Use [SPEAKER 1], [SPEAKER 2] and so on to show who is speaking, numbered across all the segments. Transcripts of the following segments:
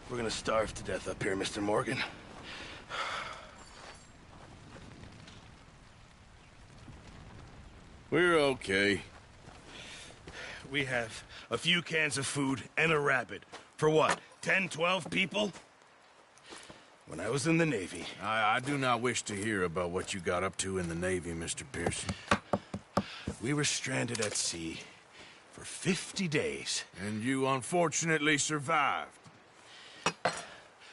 [SPEAKER 1] We're gonna starve to death up here, Mr. Morgan. We're okay. We have a few cans of food and a rabbit. For what, 10, 12 people? When I was in the Navy...
[SPEAKER 2] I do not wish to hear about what you got up to in the Navy, Mr. Pearson.
[SPEAKER 1] We were stranded at sea for 50 days.
[SPEAKER 2] And you unfortunately survived.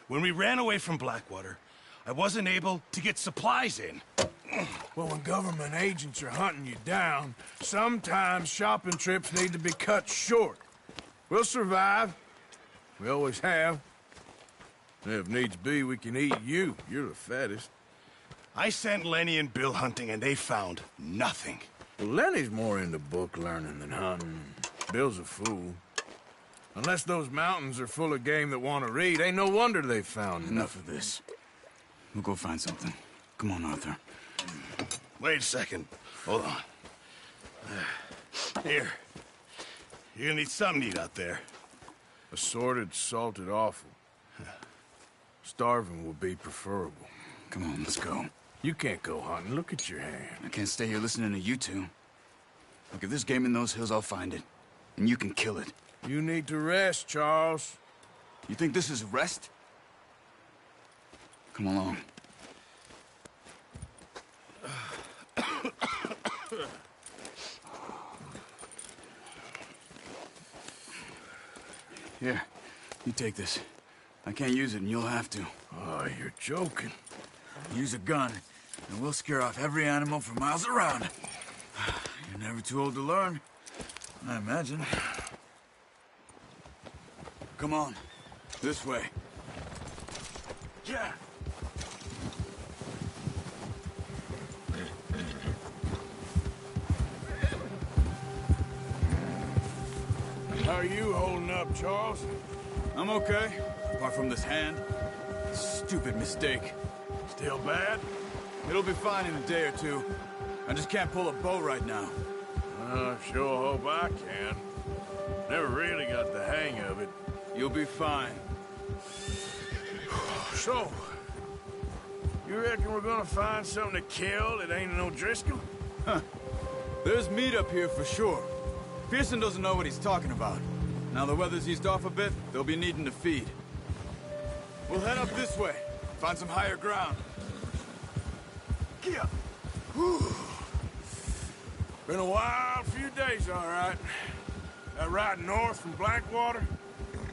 [SPEAKER 1] When we ran away from Blackwater, I wasn't able to get supplies in.
[SPEAKER 2] Well, when government agents are hunting you down, sometimes shopping trips need to be cut short. We'll survive. We always have. If needs be, we can eat you. You're the fattest.
[SPEAKER 1] I sent Lenny and Bill hunting, and they found nothing.
[SPEAKER 2] Well, Lenny's more into book learning than hunting. Bill's a fool. Unless those mountains are full of game that want to read, ain't no wonder they found
[SPEAKER 3] Enough of this. We'll go find something. Come on, Arthur.
[SPEAKER 1] Wait a second. Hold on. Here. You're gonna need something to eat out there.
[SPEAKER 2] Assorted, salted offal. Starving would be preferable.
[SPEAKER 3] Come on, let's go.
[SPEAKER 2] You can't go hunting. Look at your hand.
[SPEAKER 3] I can't stay here listening to you two. Look, if there's game in those hills, I'll find it. And you can kill it.
[SPEAKER 2] You need to rest, Charles.
[SPEAKER 3] You think this is rest? Come along. Here, you take this. I can't use it, and you'll have to.
[SPEAKER 2] Oh, you're joking.
[SPEAKER 3] Use a gun, and we'll scare off every animal for miles around. You're never too old to learn, I imagine. Come on, this way.
[SPEAKER 2] Yeah. How are you holding up, Charles?
[SPEAKER 3] I'm okay, apart from this hand. Stupid mistake.
[SPEAKER 2] Still bad?
[SPEAKER 3] It'll be fine in a day or two. I just can't pull a bow right now.
[SPEAKER 2] I sure hope I can. Never really got the hang of it.
[SPEAKER 3] You'll be fine.
[SPEAKER 2] So, you reckon we're gonna find something to kill that ain't no Driscoll?
[SPEAKER 3] Huh. There's meat up here for sure. Pearson doesn't know what he's talking about. Now the weather's eased off a bit, they'll be needing to feed. We'll head up this way, find some higher ground.
[SPEAKER 2] Yeah. Been a wild few days, all right. That ride north from Blackwater,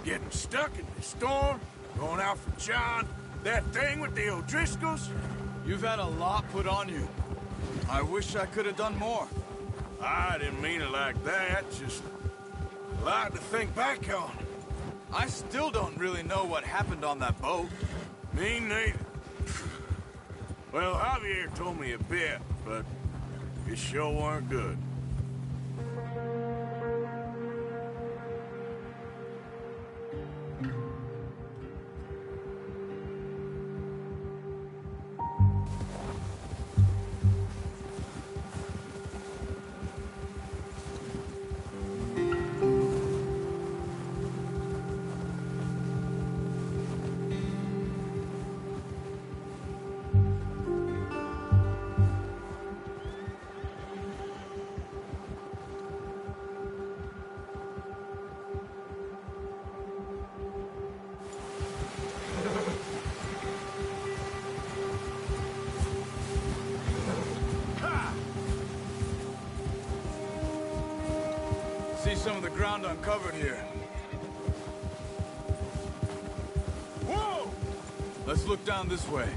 [SPEAKER 2] getting stuck in the storm, going out for John, that thing with the O'Driscolls.
[SPEAKER 3] You've had a lot put on you. I wish I could have done more.
[SPEAKER 2] I didn't mean it like that, just a lot to think back on.
[SPEAKER 3] I still don't really know what happened on that boat.
[SPEAKER 2] Me neither. Well, Javier told me a bit, but it sure weren't good.
[SPEAKER 3] See some of the ground uncovered here. Whoa! Let's look down this way.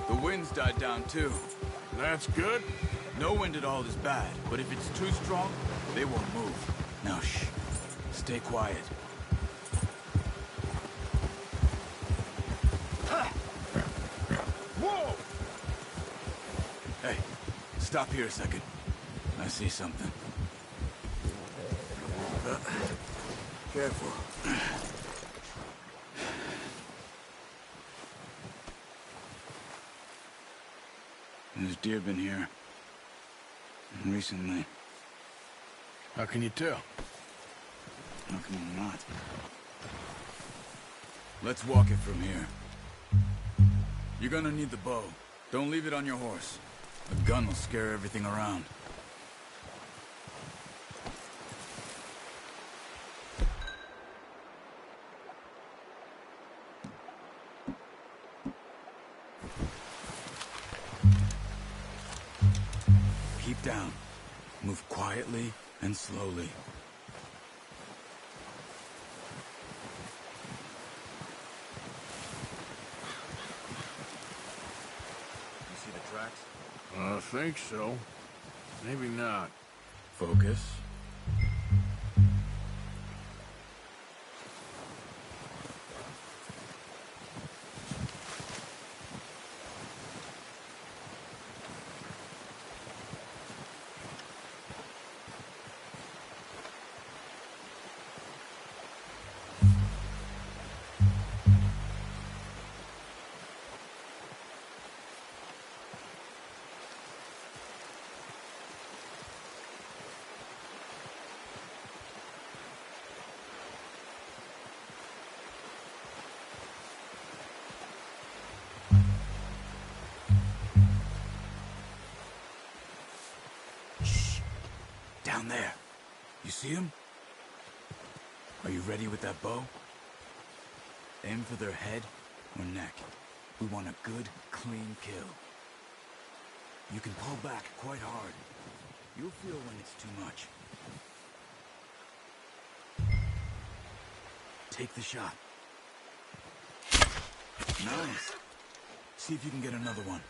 [SPEAKER 3] The wind's died down too.
[SPEAKER 2] That's good.
[SPEAKER 3] No wind at all is bad, but if it's too strong, they won't move. Now shh. Stay quiet.
[SPEAKER 2] Whoa!
[SPEAKER 3] Hey, stop here a second. I see something. Careful. There's deer been here. Recently.
[SPEAKER 2] How can you tell?
[SPEAKER 3] How can you not? Let's walk it from here. You're gonna need the bow. Don't leave it on your horse. A gun will scare everything around. Keep down. Move quietly and slowly. You see the tracks?
[SPEAKER 2] I think so. Maybe not.
[SPEAKER 3] Focus. Down there. You see him? Are you ready with that bow? Aim for their head or neck. We want a good, clean kill. You can pull back quite hard. You'll feel when it's too much. Take the shot. Nice. See if you can get another one.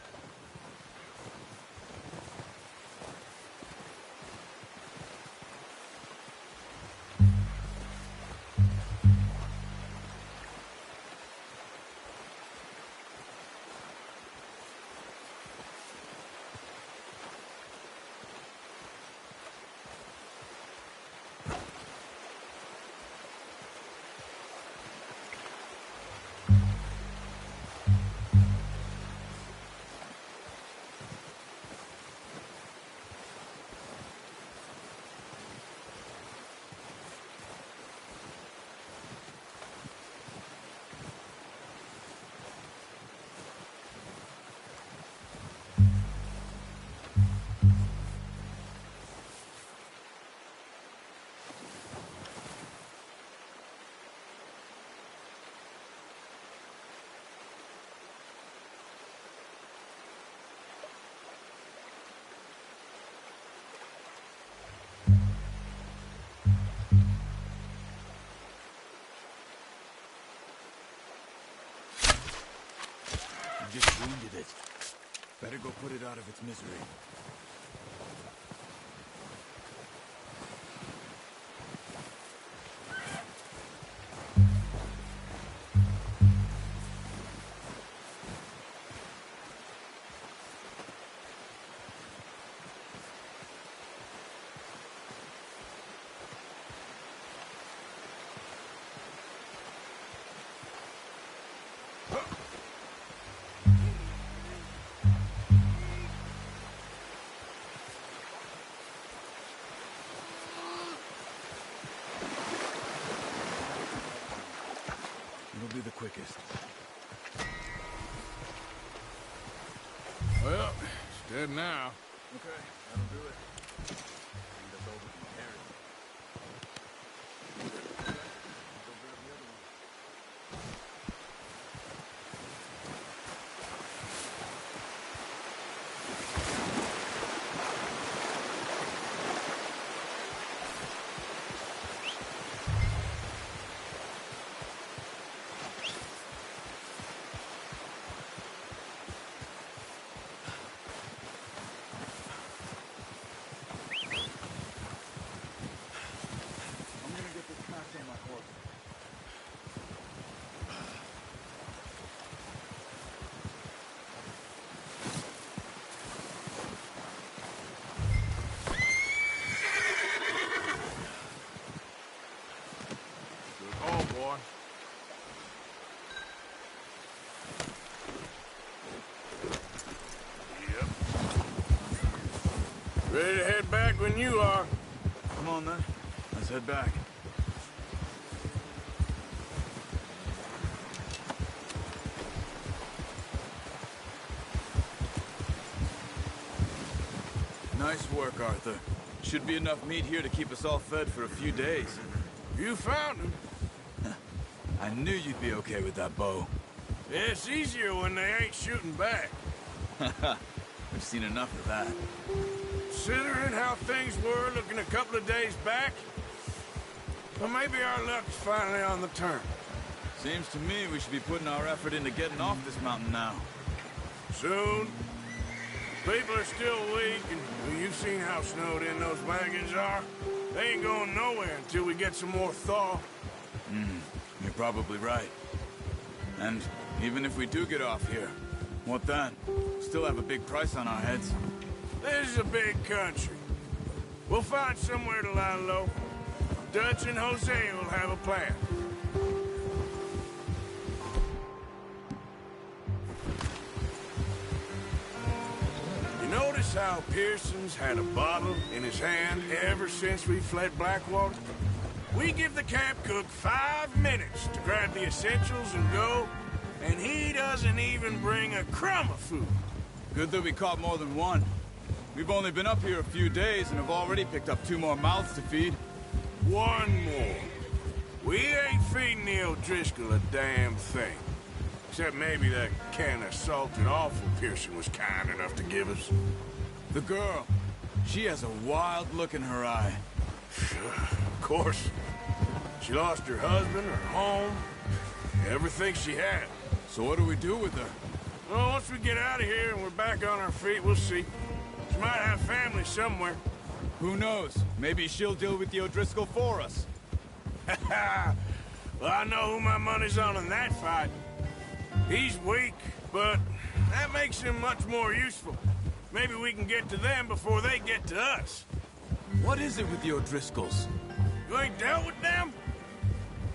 [SPEAKER 3] Just wounded it. Better go put it out of its misery. It'll be the quickest.
[SPEAKER 2] Well, it's dead now.
[SPEAKER 3] Okay, that'll do it. Hand us over from Harry. Go grab the other one. I'm gonna get this patch on my horse.
[SPEAKER 2] Good call, boy. Yep. Ready to head back when you are.
[SPEAKER 3] Come on, then. Let's head back. Nice work, Arthur. Should be enough meat here to keep us all fed for a few days.
[SPEAKER 2] You found him.
[SPEAKER 3] I knew you'd be okay with that bow.
[SPEAKER 2] It's easier when they ain't shooting back.
[SPEAKER 3] We've seen enough of that.
[SPEAKER 2] Considering how things were looking a couple of days back, well, maybe our luck's finally on the turn.
[SPEAKER 3] Seems to me we should be putting our effort into getting off this mountain now.
[SPEAKER 2] Soon. People are still weak, and well, you've seen how snowed in those wagons are. They ain't going nowhere until we get some more thaw.
[SPEAKER 3] You're probably right. And even if we do get off here, what then? Still have a big price on our heads.
[SPEAKER 2] This is a big country. We'll find somewhere to lie low. Dutch and Jose will have a plan. You notice how Pearson's had a bottle in his hand ever since we fled Blackwater? We give the camp cook 5 minutes to grab the essentials and go, and he doesn't even bring a crumb of food.
[SPEAKER 3] Good that we caught more than one. We've only been up here a few days and have already picked up 2 more mouths to feed.
[SPEAKER 2] 1 more. We ain't feeding the O'Driscoll a damn thing. Except maybe that can of salted offal Pearson was kind enough to give us.
[SPEAKER 3] The girl, she has a wild look in her eye.
[SPEAKER 2] Of course. She lost her husband, her home, everything she had.
[SPEAKER 3] So what do we do with her?
[SPEAKER 2] Well, once we get out of here and we're back on our feet, we'll see. She might have family somewhere.
[SPEAKER 3] Who knows? Maybe she'll deal with the O'Driscoll for us.
[SPEAKER 2] Well, I know who my money's on in that fight. He's weak, but that makes him much more useful. Maybe we can get to them before they get to us.
[SPEAKER 3] What is it with the O'Driscolls?
[SPEAKER 2] You ain't dealt with them?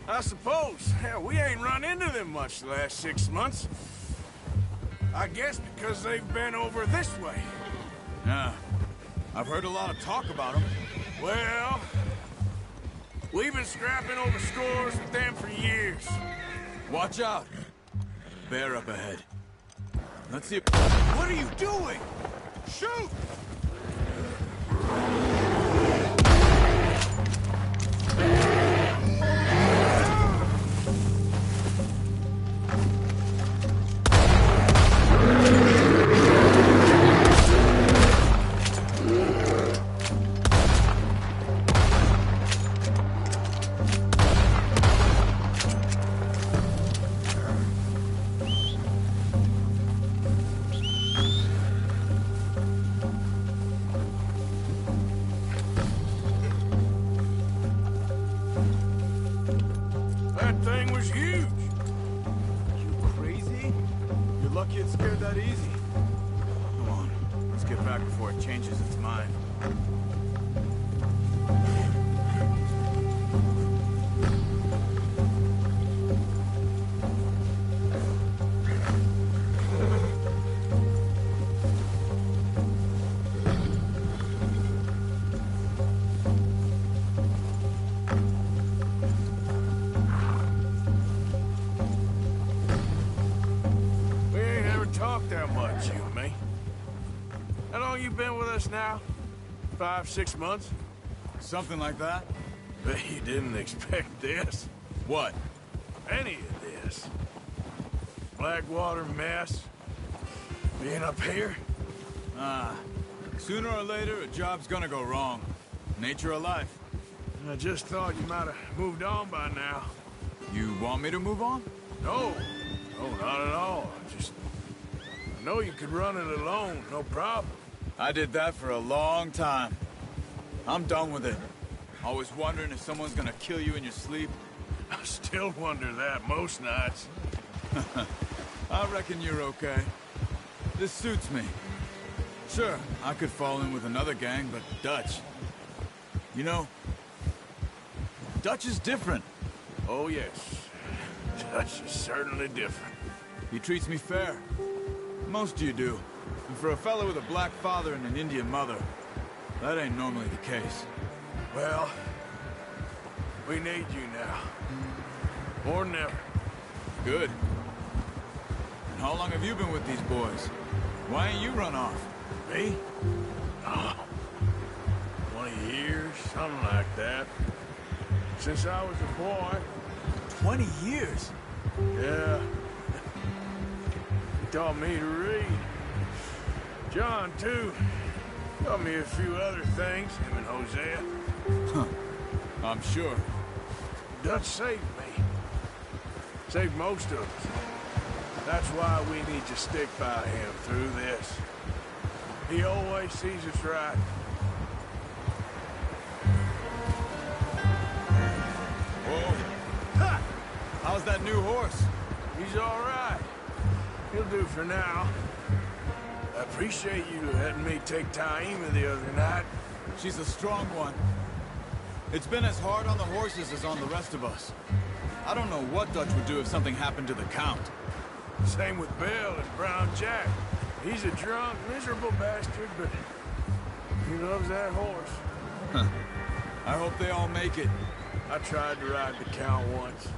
[SPEAKER 2] I suppose. Hell, we ain't run into them much the last 6 months. I guess because they've been over this way.
[SPEAKER 3] Yeah. I've heard a lot of talk about them.
[SPEAKER 2] Well, we've been scrapping over scores with them for years.
[SPEAKER 3] Watch out. Bear up ahead. Let's see if... What are you doing? Shoot!
[SPEAKER 2] That thing was huge.
[SPEAKER 3] You crazy? You're lucky it scared that easy. Come on, let's get back before it changes its mind.
[SPEAKER 2] We ain't ever talked that much, you and me. How long you been with us now? 5, 6 months?
[SPEAKER 3] Something like that?
[SPEAKER 2] Bet you didn't expect this.
[SPEAKER 3] What?
[SPEAKER 2] Any of this. Blackwater mess. Being up here?
[SPEAKER 3] Sooner or later, a job's gonna go wrong. Nature of life.
[SPEAKER 2] I just thought you might have moved on by now.
[SPEAKER 3] You want me to move on?
[SPEAKER 2] No. No, not at all. I know you could run it alone, no problem.
[SPEAKER 3] I did that for a long time. I'm done with it. Always wondering if someone's gonna kill you in your sleep.
[SPEAKER 2] I still wonder that most nights.
[SPEAKER 3] I reckon you're okay. This suits me. Sure, I could fall in with another gang, but Dutch... You know, Dutch is different.
[SPEAKER 2] Oh, yes. Dutch is certainly different.
[SPEAKER 3] He treats me fair. Most of you do. And for a fellow with a black father and an Indian mother, that ain't normally the case.
[SPEAKER 2] Well, we need you now. More than ever.
[SPEAKER 3] Good. And how long have you been with these boys? Why ain't you run off?
[SPEAKER 2] Me? Oh, 20 years, something like that. Since I was a boy.
[SPEAKER 3] 20 years?
[SPEAKER 2] Yeah. He taught me to read. John, too. Taught me a few other things, him and Hosea.
[SPEAKER 3] Huh. I'm sure.
[SPEAKER 2] Dutch saved me. Saved most of us. That's why we need to stick by him through this. He always sees us right.
[SPEAKER 3] Whoa. Ha! How's that new horse?
[SPEAKER 2] He's all right. He'll do for now. I appreciate you letting me take Taima the other night.
[SPEAKER 3] She's a strong one. It's been as hard on the horses as on the rest of us. I don't know what Dutch would do if something happened to the Count.
[SPEAKER 2] Same with Bill and Brown Jack. He's a drunk, miserable bastard, but he loves that horse.
[SPEAKER 3] Huh. I hope they all make it.
[SPEAKER 2] I tried to ride the Count once.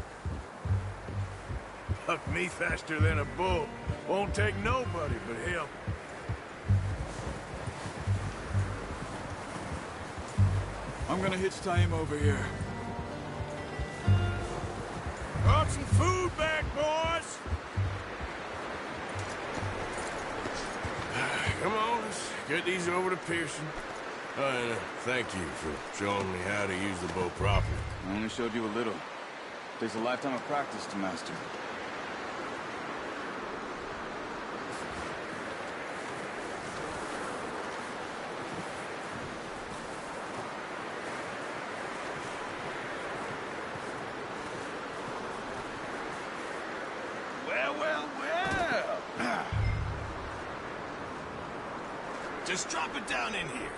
[SPEAKER 2] Bucked me faster than a bull. Won't take nobody but him.
[SPEAKER 3] I'm gonna hitch Taima over here.
[SPEAKER 2] Brought some food back, boys! Come on, let's get these over to Pearson. And thank you for showing me how to use the bow properly.
[SPEAKER 3] I only showed you a little. Takes a lifetime of practice to master.
[SPEAKER 1] Well. Just drop it down in here.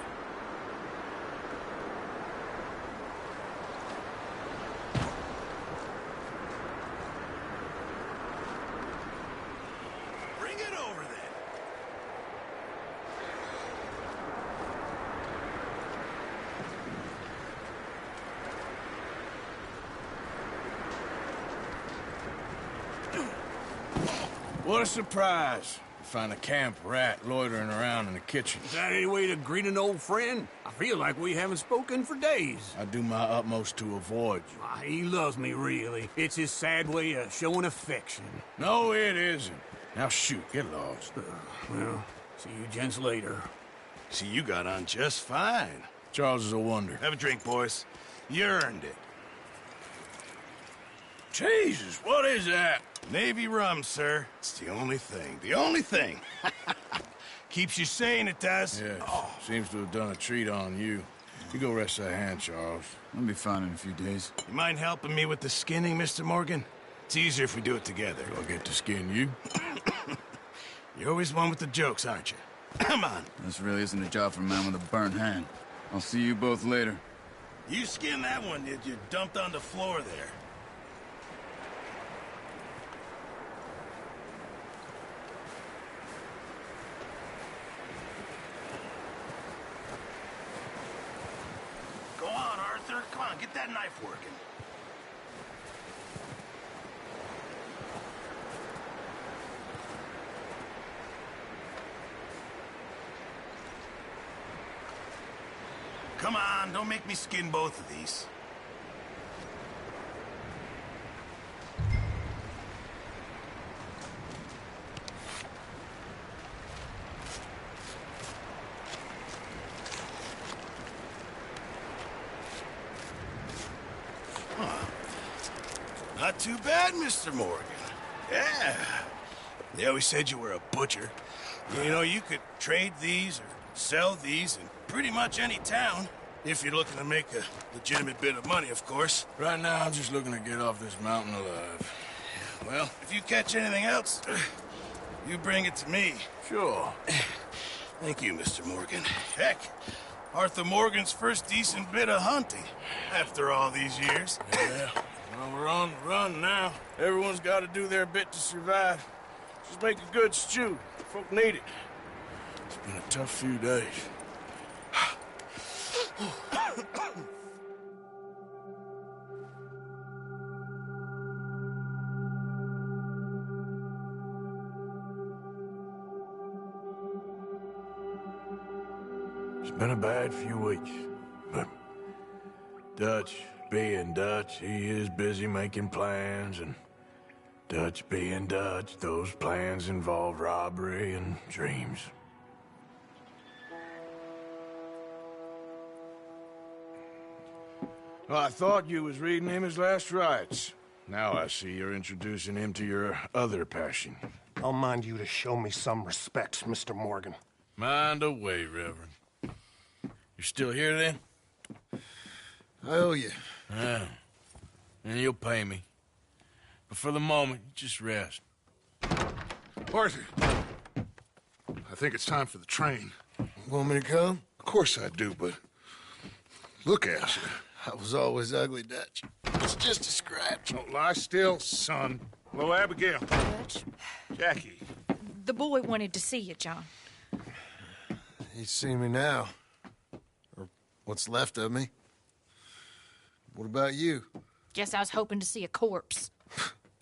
[SPEAKER 1] Bring it over then.
[SPEAKER 2] What a surprise. Find a camp rat loitering around in the kitchen.
[SPEAKER 4] Is that any way to greet an old friend? I feel like we haven't spoken for days.
[SPEAKER 2] I do my utmost to avoid you.
[SPEAKER 4] He loves me, really. It's his sad way of showing affection.
[SPEAKER 2] No, it isn't. Now shoot, get lost.
[SPEAKER 4] Well, see you gents later.
[SPEAKER 1] See, you got on just fine.
[SPEAKER 2] Charles is a wonder.
[SPEAKER 1] Have a drink, boys. You earned it.
[SPEAKER 2] Jesus, what is that?
[SPEAKER 1] Navy rum, sir. It's the only thing. The only thing. Keeps you sane, it does.
[SPEAKER 2] Yeah, seems to have done a treat on you. You go rest that hand, Charles.
[SPEAKER 3] I'll be fine in a few days.
[SPEAKER 1] You mind helping me with the skinning, Mr. Morgan? It's easier if we do it together.
[SPEAKER 2] Do I get to skin you?
[SPEAKER 1] You're always one with the jokes, aren't you? Come on.
[SPEAKER 3] This really isn't a job for a man with a burnt hand. I'll see you both later.
[SPEAKER 1] You skin that one you dumped on the floor there. Go on, Arthur. Come on, get that knife working. Come on, don't make me skin both of these. Not too bad, Mr. Morgan. Yeah. They always said you were a butcher. You know, you could trade these or sell these in pretty much any town. If you're looking to make a legitimate bit of money, of course.
[SPEAKER 2] Right now, I'm just looking to get off this mountain alive.
[SPEAKER 1] Well, if you catch anything else, you bring it to me.
[SPEAKER 2] Sure.
[SPEAKER 1] Thank you, Mr. Morgan. Heck, Arthur Morgan's first decent bit of hunting after all these years.
[SPEAKER 2] Yeah. Well, we're on the run now. Everyone's got to do their bit to survive. Just make a good stew. Folk need it. It's been a tough few days. It's been a bad few weeks, but Dutch being Dutch, he is busy making plans, and Dutch being Dutch, those plans involve robbery and dreams. Well, I thought you was reading him his last rites. Now I see you're introducing him to your other passion.
[SPEAKER 5] I'll mind you to show me some respect, Mr. Morgan.
[SPEAKER 2] Mind away, Reverend. You still here, then?
[SPEAKER 1] I owe you.
[SPEAKER 2] Yeah. And you'll pay me. But for the moment, just rest.
[SPEAKER 6] Arthur, I think it's time for the train.
[SPEAKER 1] Want me to come?
[SPEAKER 6] Of course I do, but look at you.
[SPEAKER 1] I was always ugly, Dutch. It's just a scratch.
[SPEAKER 6] Don't lie still, son. Hello, Abigail.
[SPEAKER 7] Dutch,
[SPEAKER 6] Jackie.
[SPEAKER 7] the boy wanted to see you, John.
[SPEAKER 1] He's seen me now. Or what's left of me. What about you?
[SPEAKER 7] Guess I was hoping to see a corpse.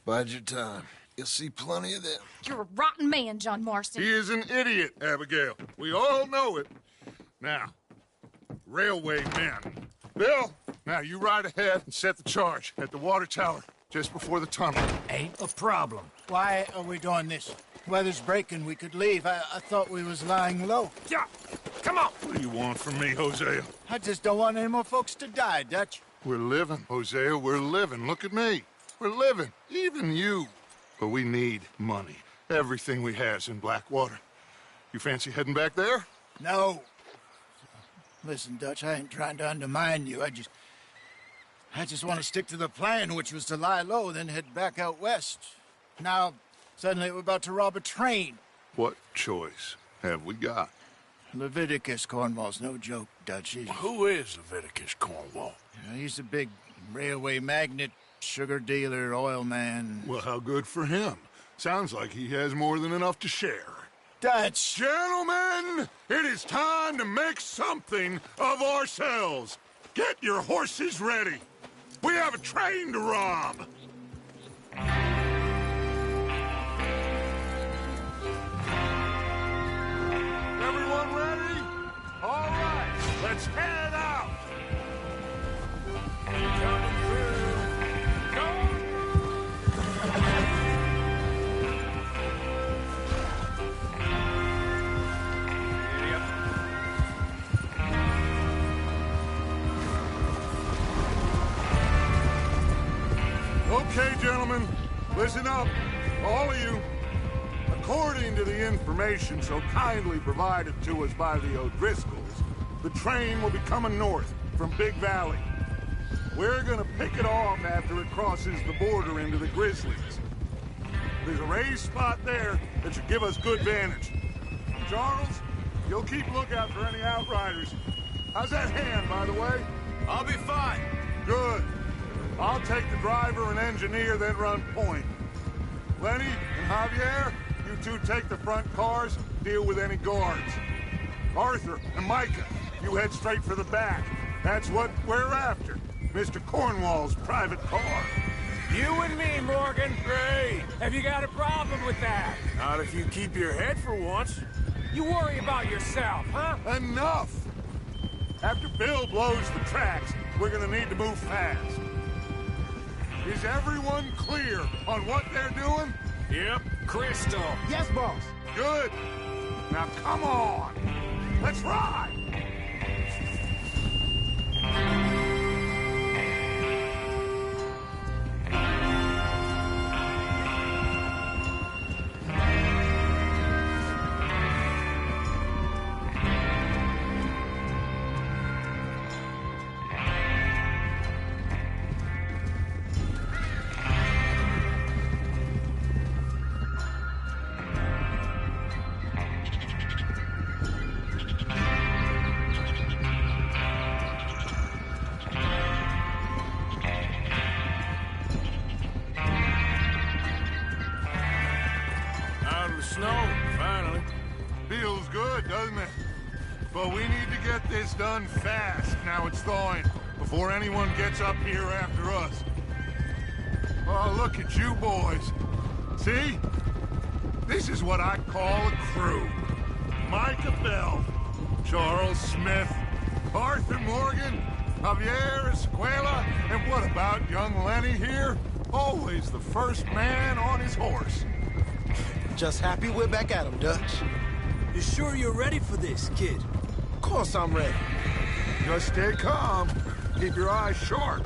[SPEAKER 1] Bide your time. You'll see plenty of them.
[SPEAKER 7] You're a rotten man, John Marston.
[SPEAKER 6] He is an idiot, Abigail. We all know it. Now, railway men. Bill, now you ride ahead and set the charge at the water tower just before the tunnel.
[SPEAKER 8] Ain't a problem. Why are we doing this? Weather's breaking. We could leave. I thought we was lying low.
[SPEAKER 6] Yeah, come on. What do you want from me, Hosea?
[SPEAKER 8] I just don't want any more folks to die, Dutch.
[SPEAKER 6] We're living, Hosea. We're living. Look at me. We're living. Even you. But we need money. Everything we has in Blackwater. You fancy heading back there?
[SPEAKER 8] No. Listen, Dutch, I ain't trying to undermine you. I just want to stick to the plan, which was to lie low, then head back out west. Now, suddenly we're about to rob a train.
[SPEAKER 6] What choice have we got?
[SPEAKER 8] Leviticus Cornwall's no joke, Dutch.
[SPEAKER 2] Who is Leviticus Cornwall?
[SPEAKER 8] He's a big railway magnate, sugar dealer, oil man.
[SPEAKER 6] Well, how good for him. Sounds like he has more than enough to share.
[SPEAKER 8] Dutch!
[SPEAKER 6] Gentlemen, it is time to make something of ourselves. Get your horses ready. We have a train to rob. Everyone ready? All right, let's head out. Coming through. Go! Okay, gentlemen, listen up, all of you. According to the information so kindly provided to us by the O'Driscolls, the train will be coming north from Big Valley. We're gonna pick it off after it crosses the border into the Grizzlies. There's a raised spot there that should give us good vantage. Charles, you'll keep lookout for any outriders. How's that hand, by the way?
[SPEAKER 3] I'll be fine.
[SPEAKER 6] Good. I'll take the driver and engineer, then run point. Lenny and Javier, you two take the front cars, deal with any guards. Arthur and Micah, you head straight for the back. That's what we're after. Mr. Cornwall's private car.
[SPEAKER 2] You and me, Morgan.
[SPEAKER 9] Great. Have you got a problem with that?
[SPEAKER 2] Not if you keep your head for once.
[SPEAKER 9] You worry about yourself, huh?
[SPEAKER 6] Enough! After Bill blows the tracks, we're gonna need to move fast. Is everyone clear on what they're doing?
[SPEAKER 2] Yep.
[SPEAKER 9] Crystal.
[SPEAKER 8] Yes, boss.
[SPEAKER 6] Good. Now come on. Let's ride.
[SPEAKER 2] Snow, finally.
[SPEAKER 6] Feels good, doesn't it? But we need to get this done fast, now it's thawing, before anyone gets up here after us. Oh, look at you boys. See? This is what I call a crew. Micah Bell, Charles Smith, Arthur Morgan, Javier Escuela, and what about young Lenny here? Always the first man on his horse.
[SPEAKER 10] Just happy we're back at him, Dutch.
[SPEAKER 4] You sure you're ready for this, kid?
[SPEAKER 10] Of course I'm ready.
[SPEAKER 6] Just stay calm. Keep your eyes sharp.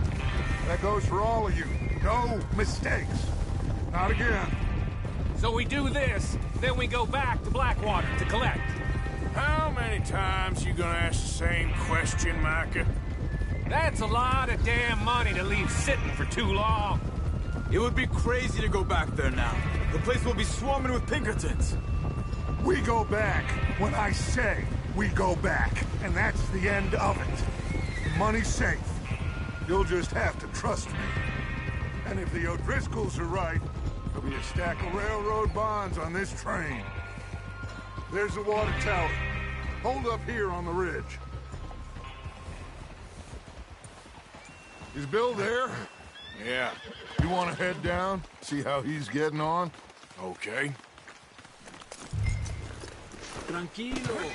[SPEAKER 6] That goes for all of you. No mistakes. Not again.
[SPEAKER 9] So we do this, then we go back to Blackwater to collect.
[SPEAKER 2] How many times you gonna ask the same question, Micah?
[SPEAKER 9] That's a lot of damn money to leave sitting for too long.
[SPEAKER 3] It would be crazy to go back there now. The place will be swarming with Pinkertons.
[SPEAKER 6] We go back when I say we go back, and that's the end of it. The money's safe. You'll just have to trust me. And if the O'Driscolls are right, there'll be a stack of railroad bonds on this train. There's the water tower. Hold up here on the ridge. Is Bill there?
[SPEAKER 2] Yeah.
[SPEAKER 6] You want to head down? See how he's getting on?
[SPEAKER 2] Okay.
[SPEAKER 4] Tranquilo.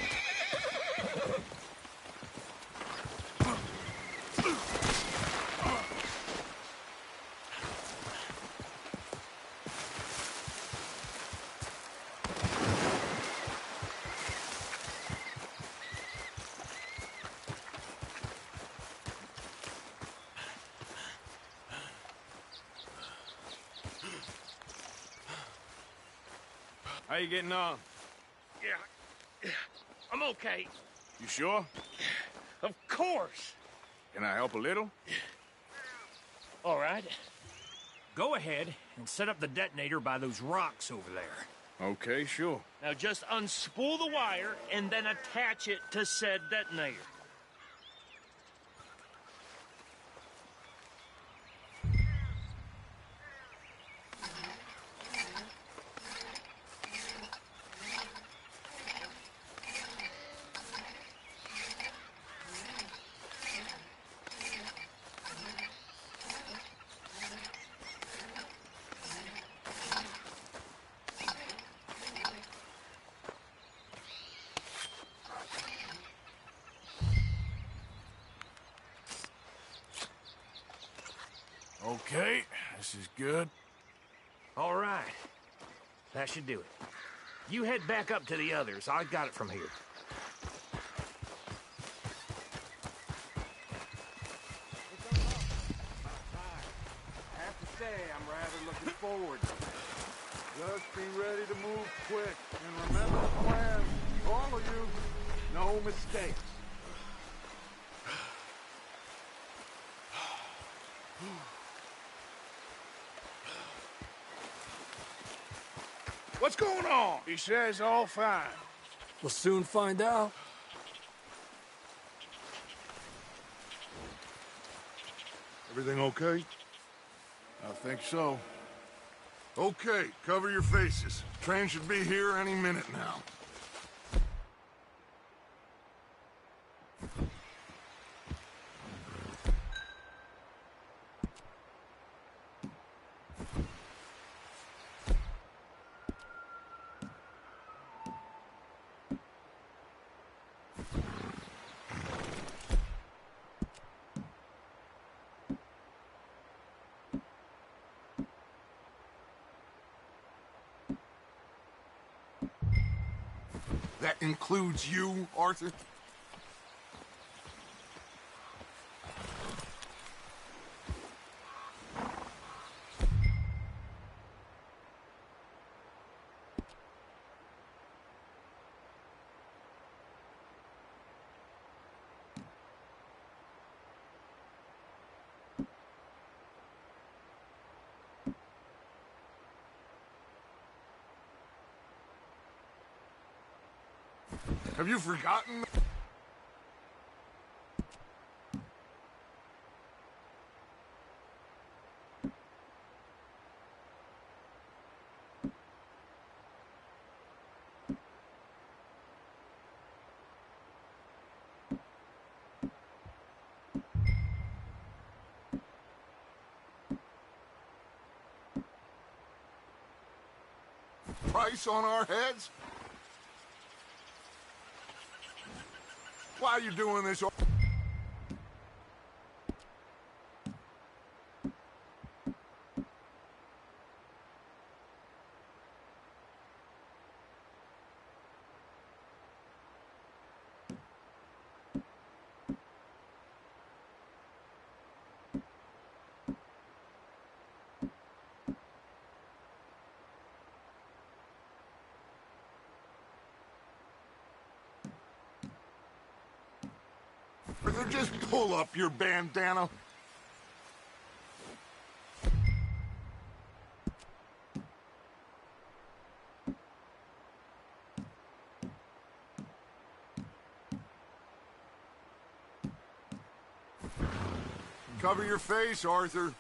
[SPEAKER 2] How you getting on?
[SPEAKER 1] Yeah, I'm okay.
[SPEAKER 2] You sure?
[SPEAKER 1] Of course.
[SPEAKER 2] Can I help a little?
[SPEAKER 1] All right. Go ahead and set up the detonator by those rocks over there.
[SPEAKER 2] Okay, sure.
[SPEAKER 1] Now just unspool the wire and then attach it to said detonator.
[SPEAKER 2] Okay, this is good.
[SPEAKER 1] All right. That should do it. You head back up to the others. I got it from here.
[SPEAKER 6] I have to say, I'm rather looking forward to it. Just be ready to move quick. And remember the plan. All of you, no mistakes.
[SPEAKER 2] What's going on? He says all fine.
[SPEAKER 4] We'll soon find out.
[SPEAKER 6] Everything okay?
[SPEAKER 2] I think so.
[SPEAKER 6] Okay, cover your faces. Train should be here any minute now. That includes you, Arthur? Have you forgotten? Price on our heads? Why are you doing this? Just pull up your bandana. Cover your face, Arthur.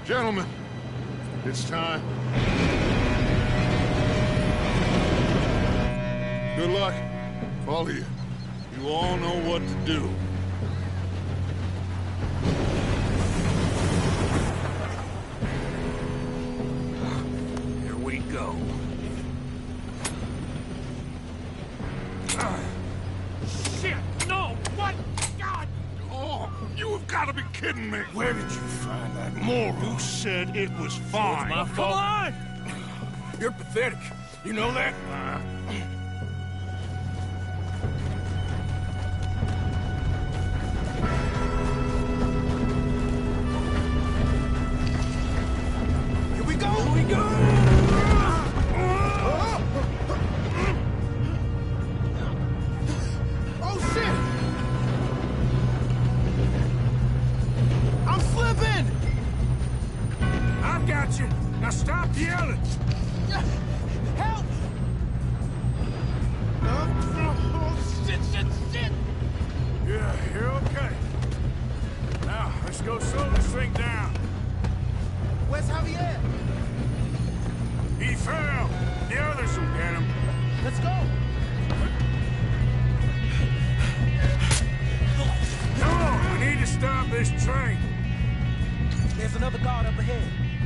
[SPEAKER 6] Gentlemen, it's time. Good luck, all of you. You all know what to do.
[SPEAKER 2] Here we go.
[SPEAKER 9] Shit! No! What? God!
[SPEAKER 6] Oh, you have got to be kidding me.
[SPEAKER 2] Where did you find that moron?
[SPEAKER 6] Who said it was fine?
[SPEAKER 2] My fault. Come on! You're pathetic. You know that?
[SPEAKER 10] Here we go! Here we go! Oh, shit! I'm slipping!
[SPEAKER 2] I got you. Now stop yelling.
[SPEAKER 10] Help! Oh, shit, shit, shit!
[SPEAKER 2] Yeah, you're okay. Now, let's go slow this thing down.
[SPEAKER 10] Where's Javier?
[SPEAKER 2] He fell. The others will get him.
[SPEAKER 10] Let's go!
[SPEAKER 2] Come on, we need to stop this train.
[SPEAKER 10] There's another guard up ahead.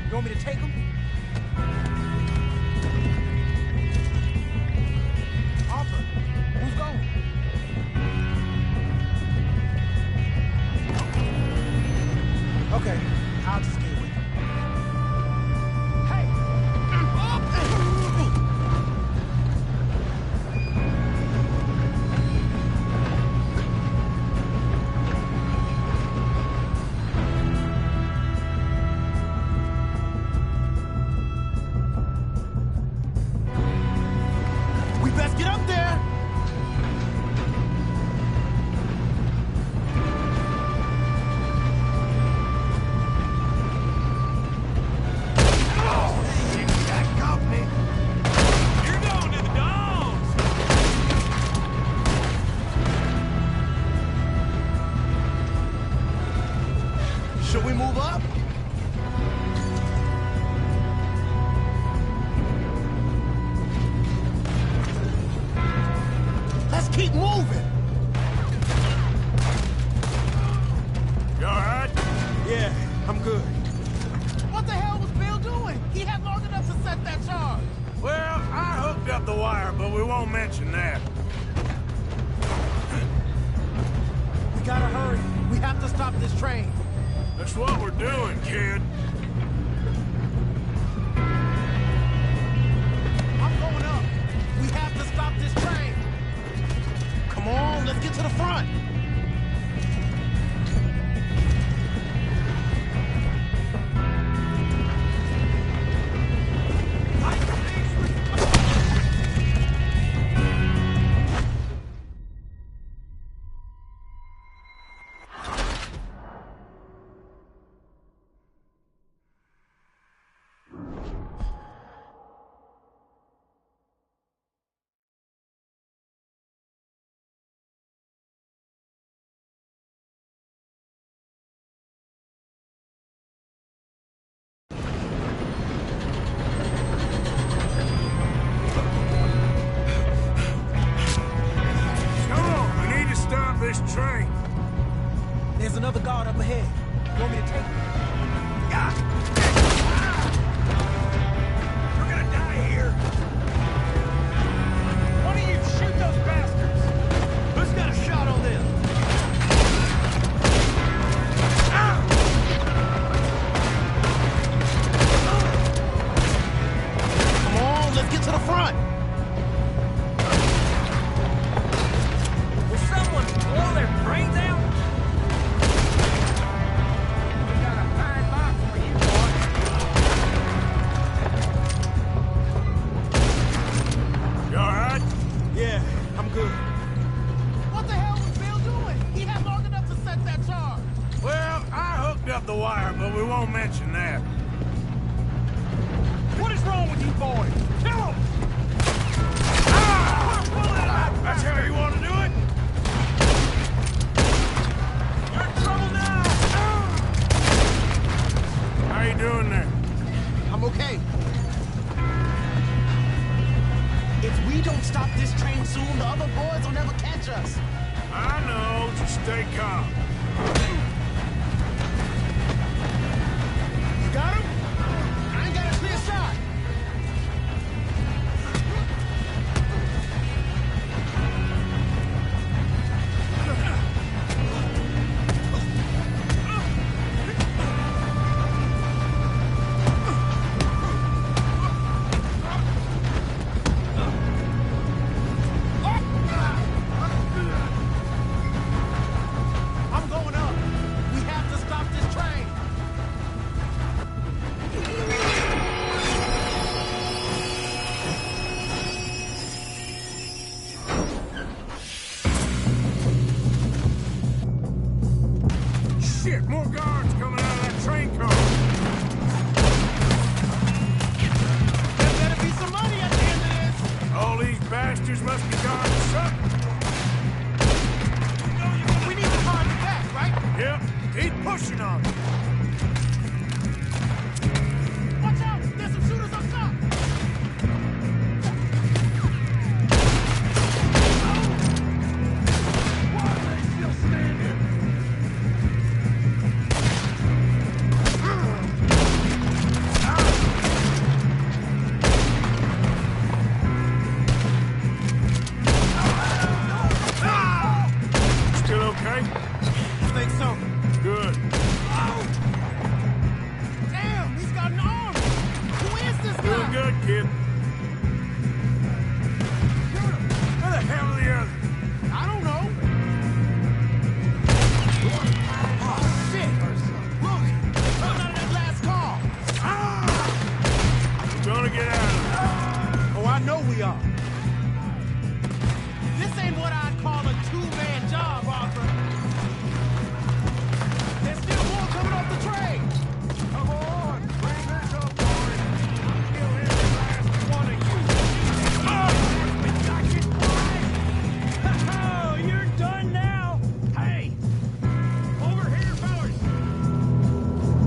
[SPEAKER 10] You want me to take him? Arthur, who's going? Okay, I'll just get with you. Hey! We best get up there!
[SPEAKER 9] You're going to the dogs!
[SPEAKER 10] Should we move up? Let's keep moving!
[SPEAKER 2] You all right?
[SPEAKER 10] Yeah, I'm good. What the hell was Bill doing? He had long enough to set that charge.
[SPEAKER 2] Well, I hooked up the wire, but we won't mention that.
[SPEAKER 10] We gotta hurry. We have to stop this train.
[SPEAKER 2] That's what we're doing, kid.
[SPEAKER 10] I'm going up. We have to stop this train. Come on, let's get to the front.
[SPEAKER 2] but we won't mention that.
[SPEAKER 10] What is wrong with you boys? Kill him!
[SPEAKER 2] That's how you want to do it?
[SPEAKER 10] You're in trouble now!
[SPEAKER 2] How you doing there?
[SPEAKER 10] I'm okay. If we don't stop this train soon, the other boys will never catch us.
[SPEAKER 2] I know, just stay calm.
[SPEAKER 10] You got him? I ain't got a clear shot. I'm going up. We have to stop this train.
[SPEAKER 2] Shit, more guards coming out of that train car.
[SPEAKER 10] There better be some money at the end of this.
[SPEAKER 2] All these bastards must be gone to something.
[SPEAKER 10] We need to climb it back, right?
[SPEAKER 2] Yep, keep pushing on them.
[SPEAKER 10] Watch out! There's some shooters up top! Why are they still standing?
[SPEAKER 2] Still okay?
[SPEAKER 10] I think so.
[SPEAKER 2] Good.
[SPEAKER 10] Damn, he's got an arm! Who is this guy?
[SPEAKER 2] Doing good, kid. Where the hell are the others?
[SPEAKER 10] I don't know. Oh, shit! Look! They're coming out of that last car!
[SPEAKER 2] We're gonna get out of here.
[SPEAKER 10] Oh, I know we are. This ain't what I'd call a two-man job, Arthur. There's still more coming off the train. Come on, bring this up, boys. I'll kill every last one of you. Oh, you're done now. Hey, over here, fellas.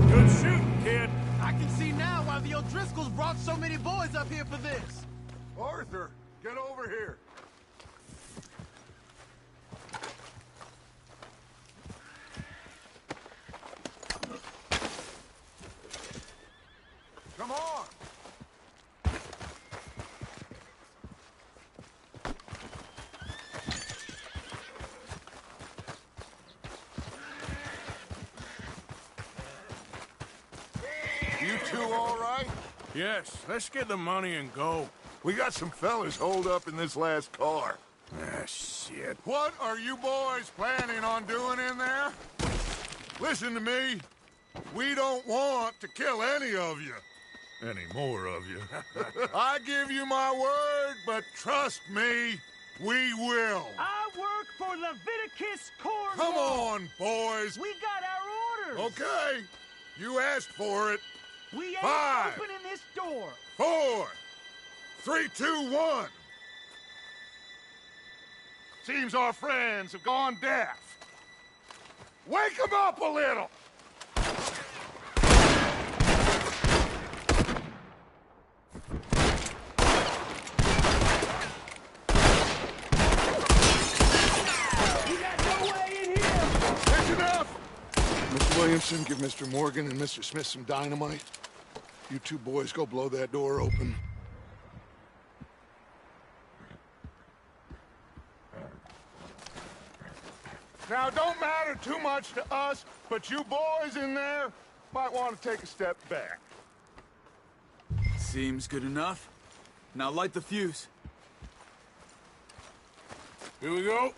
[SPEAKER 2] Good shooting, kid.
[SPEAKER 10] I can see now why the O'Driscolls brought so many boys up here for this.
[SPEAKER 6] Arthur, get over here. Come on. You two all right?
[SPEAKER 2] Yes, let's get the money and go.
[SPEAKER 6] We got some fellas holed up in this last car.
[SPEAKER 2] Ah, shit.
[SPEAKER 6] What are you boys planning on doing in there? Listen to me. We don't want to kill any of you. Any more of you. I give you my word, but trust me, we will.
[SPEAKER 10] I work for Leviticus Corps.
[SPEAKER 6] Come on, boys.
[SPEAKER 10] We got our orders.
[SPEAKER 6] Okay. You asked for it.
[SPEAKER 10] We ain't
[SPEAKER 6] 5,
[SPEAKER 10] opening this door.
[SPEAKER 6] 4, 3, 2, 1. Seems our friends have gone deaf. Wake them up a little.
[SPEAKER 10] You got no way in here.
[SPEAKER 6] That's enough. Mr. Williamson, give Mr. Morgan and Mr. Smith some dynamite. You two boys go blow that door open. Now, it don't matter too much to us, but you boys in there might want to take a step back.
[SPEAKER 3] Seems good enough. Now light the fuse.
[SPEAKER 2] Here we go.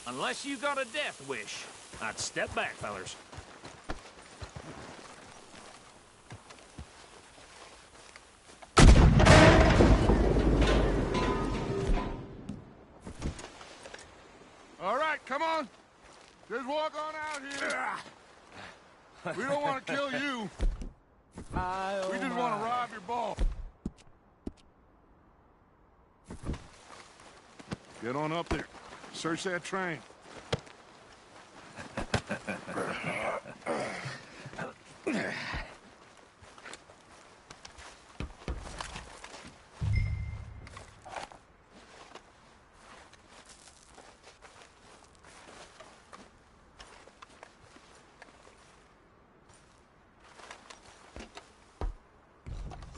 [SPEAKER 9] Unless you got a death wish, I'd step back, fellers.
[SPEAKER 6] All right, come on. Just walk on out here. We don't want to kill you. We just want to rob your ball. Get on up there. Search that train.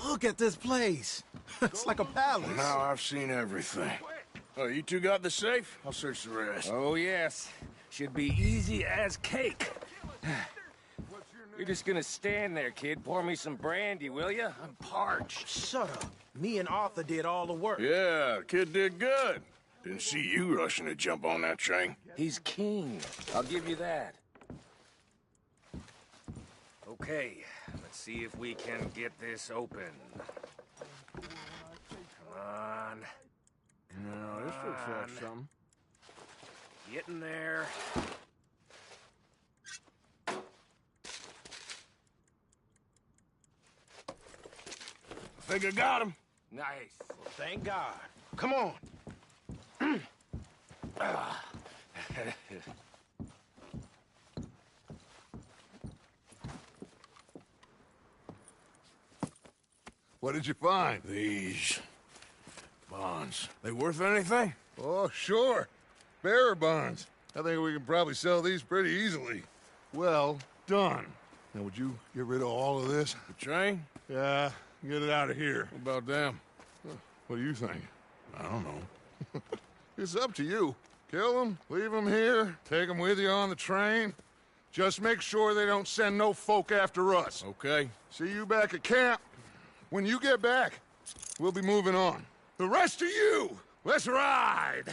[SPEAKER 8] Look at this place. It's like a palace.
[SPEAKER 2] Now I've seen everything. Oh, you two got the safe? I'll search the rest.
[SPEAKER 9] Oh, yes. Should be easy as cake. You're just gonna stand there, kid. Pour me some brandy, will you? I'm parched.
[SPEAKER 10] Shut up. Me and Arthur did all the work.
[SPEAKER 2] Yeah, kid did good. Didn't see you rushing to jump on that train.
[SPEAKER 9] He's keen. I'll give you that. Okay, let's see if we can get this open. Come on.
[SPEAKER 2] No, this looks like something.
[SPEAKER 9] Get in there.
[SPEAKER 2] I think I got him.
[SPEAKER 9] Nice.
[SPEAKER 10] Well, thank God. Come on.
[SPEAKER 6] What did you find?
[SPEAKER 2] These bonds. They worth anything?
[SPEAKER 6] Oh, sure. Bearer bonds. I think we can probably sell these pretty easily. Well done. Now, would you get rid of all of this?
[SPEAKER 2] The train?
[SPEAKER 6] Yeah, get it out of here.
[SPEAKER 2] What about them?
[SPEAKER 6] What do you think? I don't know. It's up to you. Kill them, leave them here, take them with you on the train. Just make sure they don't send no folk after us.
[SPEAKER 2] Okay.
[SPEAKER 6] See you back at camp. When you get back, we'll be moving on. The rest of you, let's ride!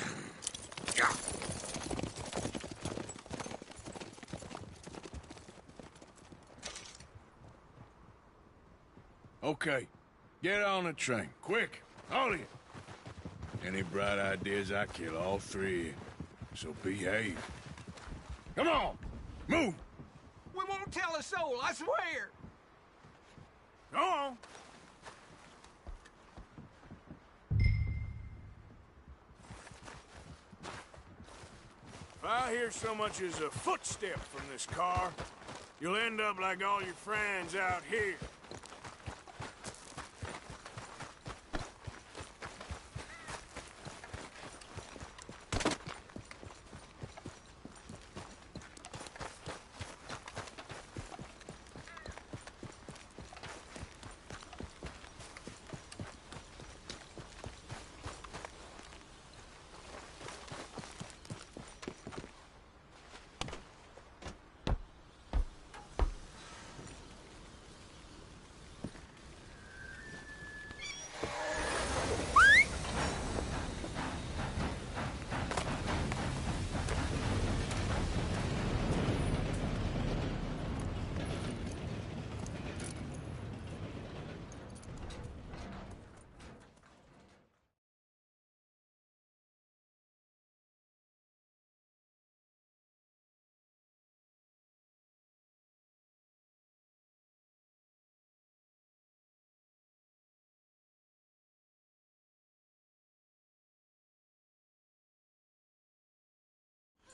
[SPEAKER 2] Okay. Get on the train. Quick. All of you. Any bright ideas, I kill all three. So behave. Come on. Move.
[SPEAKER 10] We won't tell a soul, I swear.
[SPEAKER 2] Go on. If I hear so much as a footstep from this car, you'll end up like all your friends out here.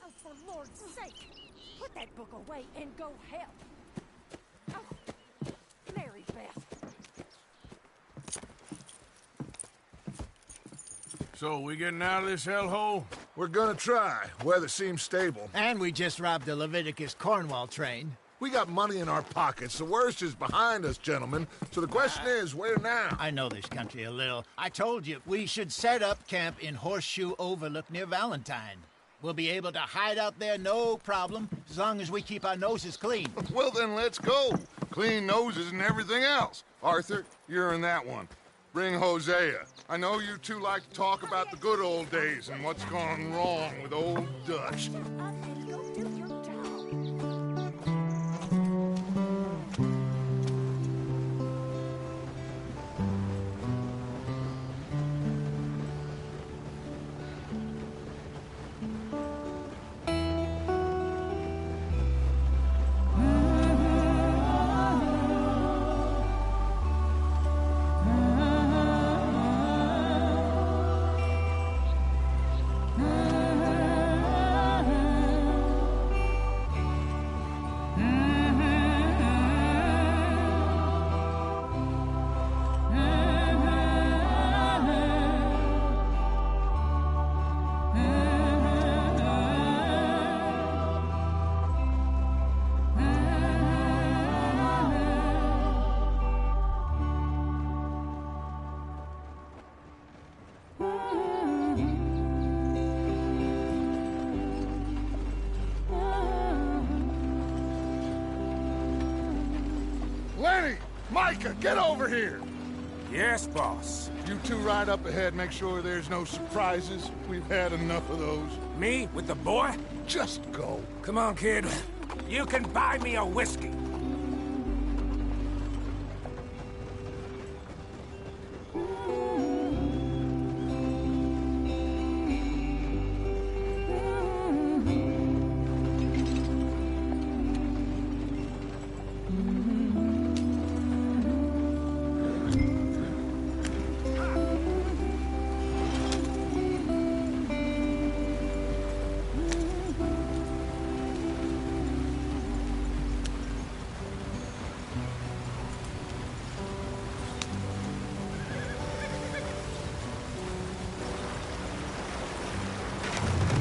[SPEAKER 11] Oh, for Lord's sake! Put that book away and go help! Oh, Mary Beth.
[SPEAKER 2] So, we getting out of this hellhole?
[SPEAKER 6] We're gonna try. Weather seems stable.
[SPEAKER 8] And we just robbed the Leviticus Cornwall train.
[SPEAKER 6] We got money in our pockets. The worst is behind us, gentlemen. So the question is, where now?
[SPEAKER 8] I know this country a little. I told you, we should set up camp in Horseshoe Overlook near Valentine. We'll be able to hide out there no problem, as long as we keep our noses clean.
[SPEAKER 6] Well, then let's go. Clean noses and everything else. Arthur, you're in that one. Bring Hosea. I know you two like to talk about the good old days and what's gone wrong with old Dutch.
[SPEAKER 11] Go do your job.
[SPEAKER 6] Micah, get over here!
[SPEAKER 10] Yes, boss.
[SPEAKER 6] You two ride up ahead, make sure there's no surprises. We've had enough of those.
[SPEAKER 10] Me with the boy?
[SPEAKER 6] Just go.
[SPEAKER 10] Come on, kid. You can buy me a whiskey.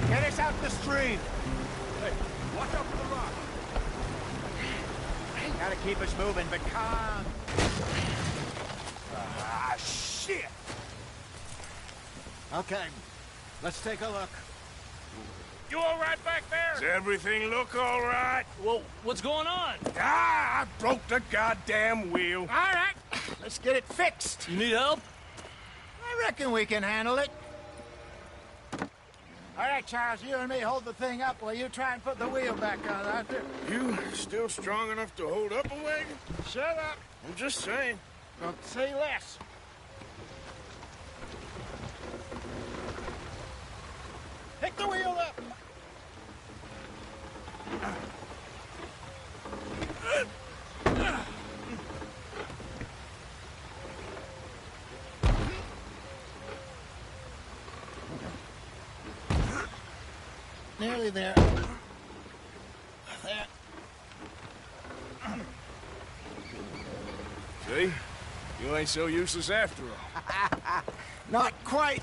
[SPEAKER 8] Get us out the stream.
[SPEAKER 10] Hey, watch out for the rock.
[SPEAKER 8] Gotta keep us moving, but calm.
[SPEAKER 10] Ah, shit!
[SPEAKER 8] Okay, let's take a look.
[SPEAKER 10] You all right back there?
[SPEAKER 1] Does everything look all right?
[SPEAKER 9] Well, what's going on?
[SPEAKER 1] Ah, I broke the goddamn wheel.
[SPEAKER 8] All right, let's get it fixed.
[SPEAKER 9] You need help?
[SPEAKER 8] I reckon we can handle it. All right, Charles, you and me hold the thing up while you try and put the wheel back on out there.
[SPEAKER 2] You still strong enough to hold up a wagon?
[SPEAKER 8] Shut up.
[SPEAKER 2] I'm just saying.
[SPEAKER 8] Don't say less. Pick the wheel up. Nearly there. There.
[SPEAKER 2] See? You ain't so useless after all.
[SPEAKER 8] Not quite.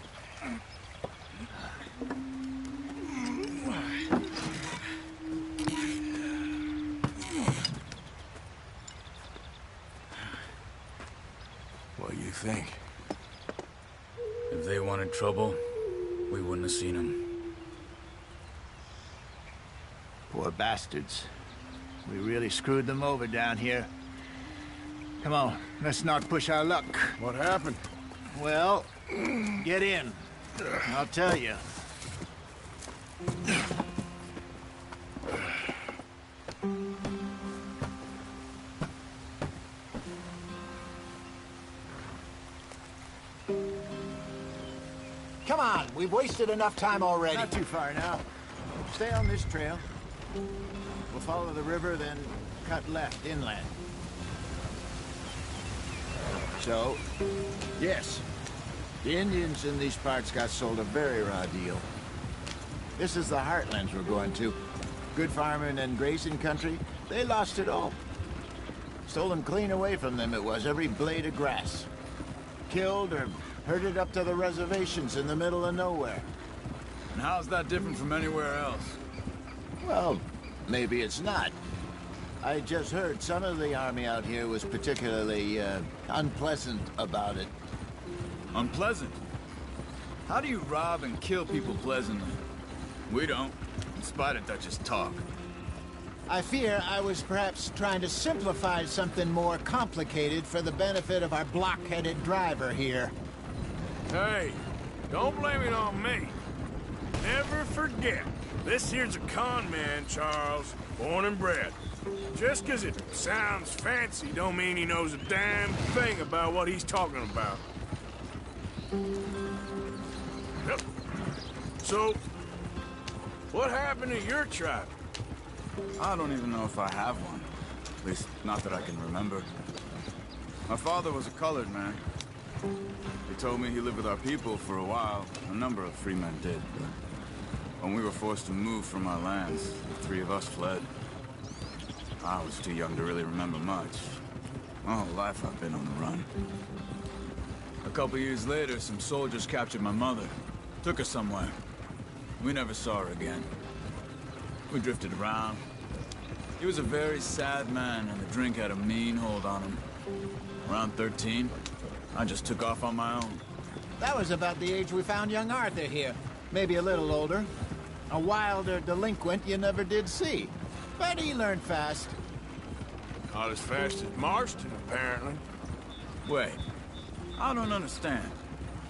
[SPEAKER 2] What do you think?
[SPEAKER 3] If they wanted trouble, we wouldn't have seen them.
[SPEAKER 8] Poor bastards. We really screwed them over down here. Come on, let's not push our luck.
[SPEAKER 2] What happened?
[SPEAKER 8] Well, get in. I'll tell you. Come on, we've wasted enough time already. Not too far now. Stay on this trail. We'll follow the river, then cut left inland. So, yes, the Indians in these parts got sold a very raw deal. This is the heartlands we're going to. Good farming and grazing country, they lost it all. Stolen clean away from them it was, every blade of grass. Killed or herded up to the reservations in the middle of nowhere.
[SPEAKER 3] And how's that different from anywhere else?
[SPEAKER 8] Well, maybe it's not. I just heard some of the army out here was particularly, unpleasant about it.
[SPEAKER 3] Unpleasant? How do you rob and kill people pleasantly? We don't, in spite of Dutch's talk.
[SPEAKER 8] I fear I was perhaps trying to simplify something more complicated for the benefit of our block-headed driver here.
[SPEAKER 2] Hey, don't blame it on me. Never forget, this here's a con man, Charles, born and bred. Just 'cause it sounds fancy don't mean he knows a damn thing about what he's talking about. Yep. So, what happened to your tribe?
[SPEAKER 3] I don't even know if I have one. At least, not that I can remember. My father was a colored man. He told me he lived with our people for a while. A number of free men did, but when we were forced to move from our lands, the three of us fled. I was too young to really remember much. My whole life I've been on the run. A couple years later, some soldiers captured my mother. Took her somewhere. We never saw her again. We drifted around. He was a very sad man, and the drink had a mean hold on him. Around 13, I just took off on my own.
[SPEAKER 8] That was about the age we found young Arthur here. Maybe a little older. A wilder delinquent you never did see. But he learned fast.
[SPEAKER 2] Not as fast as Marston, apparently.
[SPEAKER 3] Wait, I don't understand.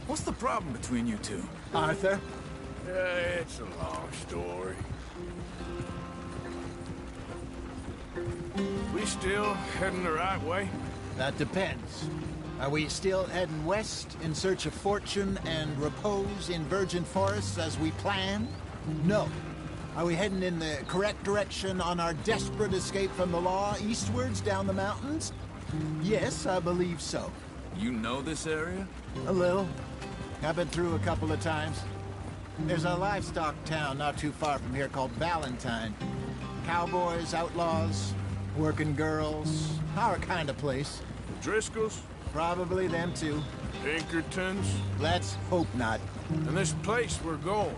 [SPEAKER 3] What's the problem between you two?
[SPEAKER 8] Arthur?
[SPEAKER 2] It's a long story. We still heading the right way?
[SPEAKER 8] That depends. Are we still heading west in search of fortune and repose in virgin forests as we planned? No. Are we heading in the correct direction on our desperate escape from the law eastwards down the mountains? Yes, I believe so.
[SPEAKER 3] You know this area?
[SPEAKER 8] A little. I've been through a couple of times. There's a livestock town not too far from here called Valentine. Cowboys, outlaws, working girls, our kind of place.
[SPEAKER 2] The Driscolls?
[SPEAKER 8] Probably them too.
[SPEAKER 2] Pinkertons?
[SPEAKER 8] Let's hope not.
[SPEAKER 2] And this place we're going.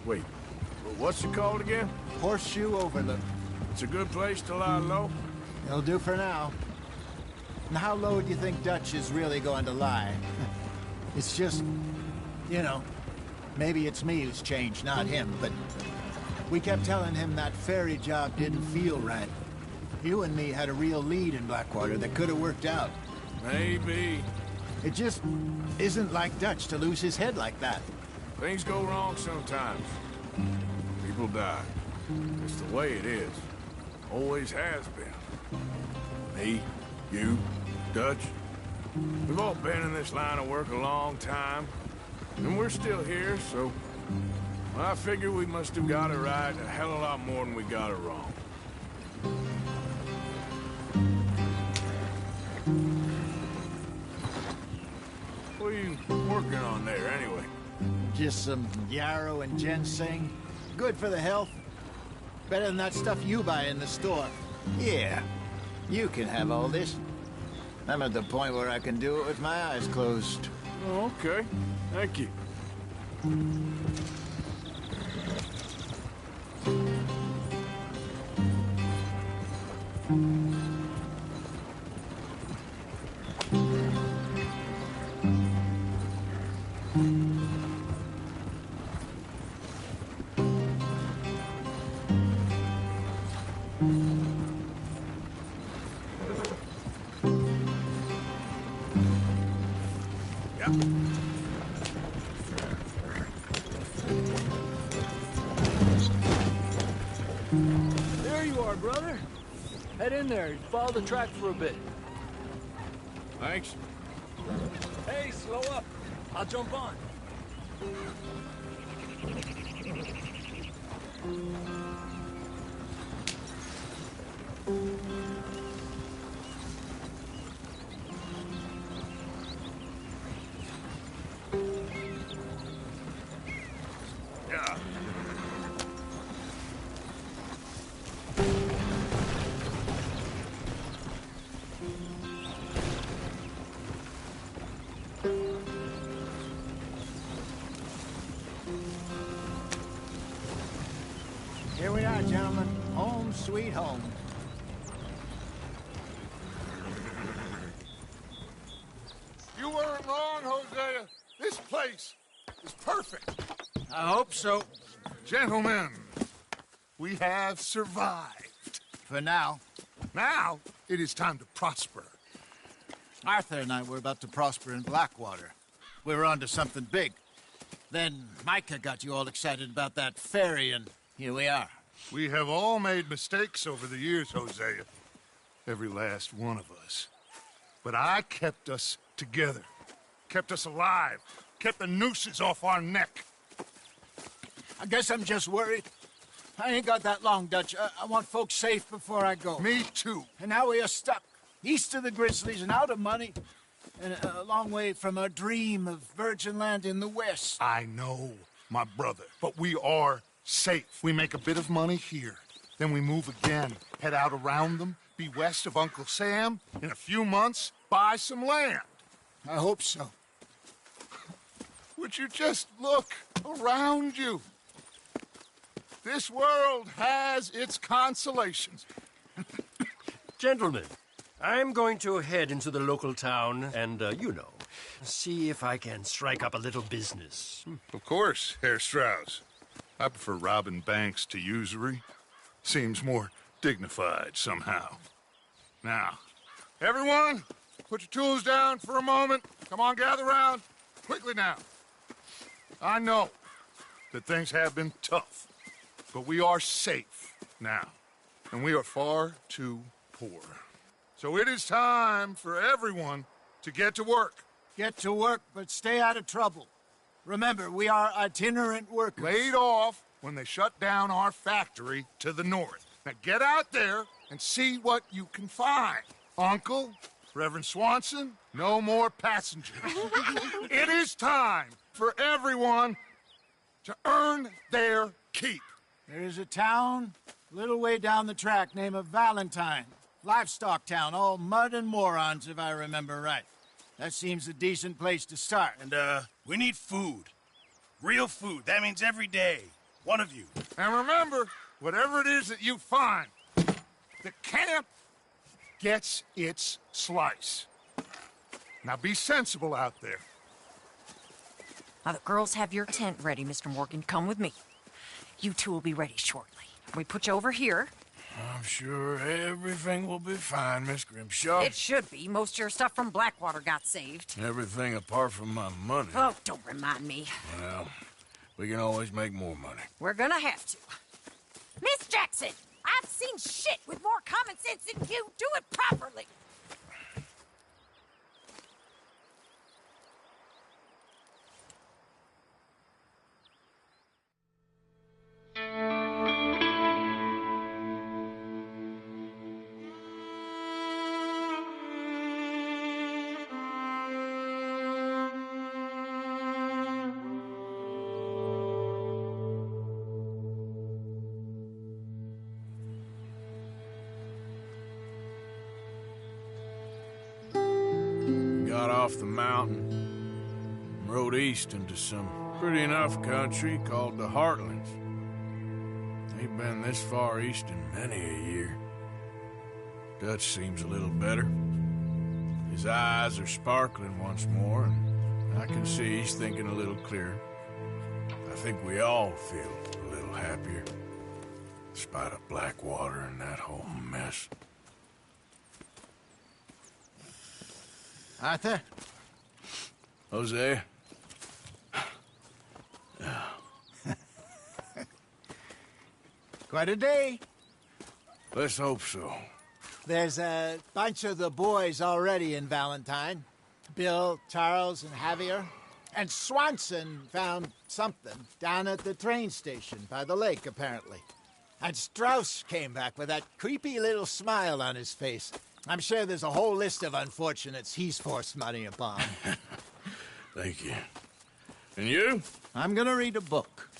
[SPEAKER 2] Wait, what's it called again?
[SPEAKER 8] Horseshoe Overlook.
[SPEAKER 2] It's a good place to lie low?
[SPEAKER 8] It'll do for now. And how low do you think Dutch is really going to lie? It's just, you know, maybe it's me who's changed, not him, but we kept telling him that ferry job didn't feel right. You and me had a real lead in Blackwater that could have worked out.
[SPEAKER 2] Maybe.
[SPEAKER 8] It just isn't like Dutch to lose his head like that.
[SPEAKER 2] Things go wrong sometimes. People die. It's the way it is. Always has been. Me, you, Dutch. We've all been in this line of work a long time. And we're still here, so... well, I figure we must have got it right a hell of a lot more than we got it wrong. What are you working on there, anyway?
[SPEAKER 8] Just some yarrow and ginseng. Good for the health. Better than that stuff you buy in the store. Yeah, you can have all this. I'm at the point where I can do it with my eyes closed.
[SPEAKER 2] Oh, okay. Thank you.
[SPEAKER 12] There you are, brother. Head in there. Follow the track for a bit.
[SPEAKER 2] Thanks.
[SPEAKER 12] Hey, slow up. I'll jump on.
[SPEAKER 2] Yeah.
[SPEAKER 8] Here we are, gentlemen. Home sweet home.
[SPEAKER 6] You weren't wrong, Hosea. This place is perfect.
[SPEAKER 8] I hope so.
[SPEAKER 6] Gentlemen, we have survived.
[SPEAKER 8] For now.
[SPEAKER 6] Now, it is time to prosper.
[SPEAKER 8] Arthur and I were about to prosper in Blackwater. We were onto something big. Then Micah got you all excited about that ferry, and here we are.
[SPEAKER 6] We have all made mistakes over the years, Hosea. Every last one of us. But I kept us together. Kept us alive. Kept the nooses off our neck.
[SPEAKER 8] I guess I'm just worried. I ain't got that long, Dutch. I want folks safe before I go.
[SPEAKER 6] Me too.
[SPEAKER 8] And now we are stuck. East of the Grizzlies and out of money. And a long way from our dream of virgin land in the west.
[SPEAKER 6] I know, my brother. But we are safe. We make a bit of money here. Then we move again. Head out around them. Be west of Uncle Sam. In a few months, buy some land.
[SPEAKER 8] I hope so.
[SPEAKER 6] Would you just look around you? This world has its consolations.
[SPEAKER 13] Gentlemen, I'm going to head into the local town and, see if I can strike up a little business.
[SPEAKER 6] Of course, Herr Strauss. I prefer robbing banks to usury. Seems more dignified somehow. Now, everyone, put your tools down for a moment. Come on, gather round. Quickly now. I know that things have been tough, but we are safe now, and we are far too poor. So it is time for everyone to get to work.
[SPEAKER 8] Get to work, but stay out of trouble. Remember, we are itinerant workers.
[SPEAKER 6] Laid off when they shut down our factory to the north. Now get out there and see what you can find. Uncle, Reverend Swanson, no more passengers. It is time for everyone to earn their keep.
[SPEAKER 8] There is a town a little way down the track named Valentine. Livestock town, all mud and morons, if I remember right. That seems a decent place to start.
[SPEAKER 1] And, we need food. Real food. That means every day. One of you.
[SPEAKER 6] And remember, whatever it is that you find, the camp gets its slice. Now be sensible out there.
[SPEAKER 14] Now, the girls have your tent ready, Mr. Morgan. Come with me. You two will be ready shortly. We put you over here.
[SPEAKER 2] I'm sure everything will be fine, Miss Grimshaw.
[SPEAKER 14] It should be. Most of your stuff from Blackwater got saved.
[SPEAKER 2] Everything apart from my money.
[SPEAKER 14] Oh, don't remind me.
[SPEAKER 2] Well, we can always make more money.
[SPEAKER 14] We're gonna have to. Miss Jackson, I've seen shit with more common sense than you. Do it properly.
[SPEAKER 2] Got off the mountain and rode east into some pretty enough country called the Heartlands. Ain't been this far east in many a year. Dutch seems a little better. His eyes are sparkling once more, and I can see he's thinking a little clearer. I think we all feel a little happier, in spite of Blackwater and that whole mess.
[SPEAKER 8] Arthur?
[SPEAKER 2] Jose?
[SPEAKER 8] Quite a day.
[SPEAKER 2] Let's hope so.
[SPEAKER 8] There's a bunch of the boys already in Valentine. Bill, Charles, and Javier. And Swanson found something down at the train station by the lake, apparently. And Strauss came back with that creepy little smile on his face. I'm sure there's a whole list of unfortunates he's forced money upon.
[SPEAKER 2] Thank you. And you?
[SPEAKER 8] I'm gonna read a book.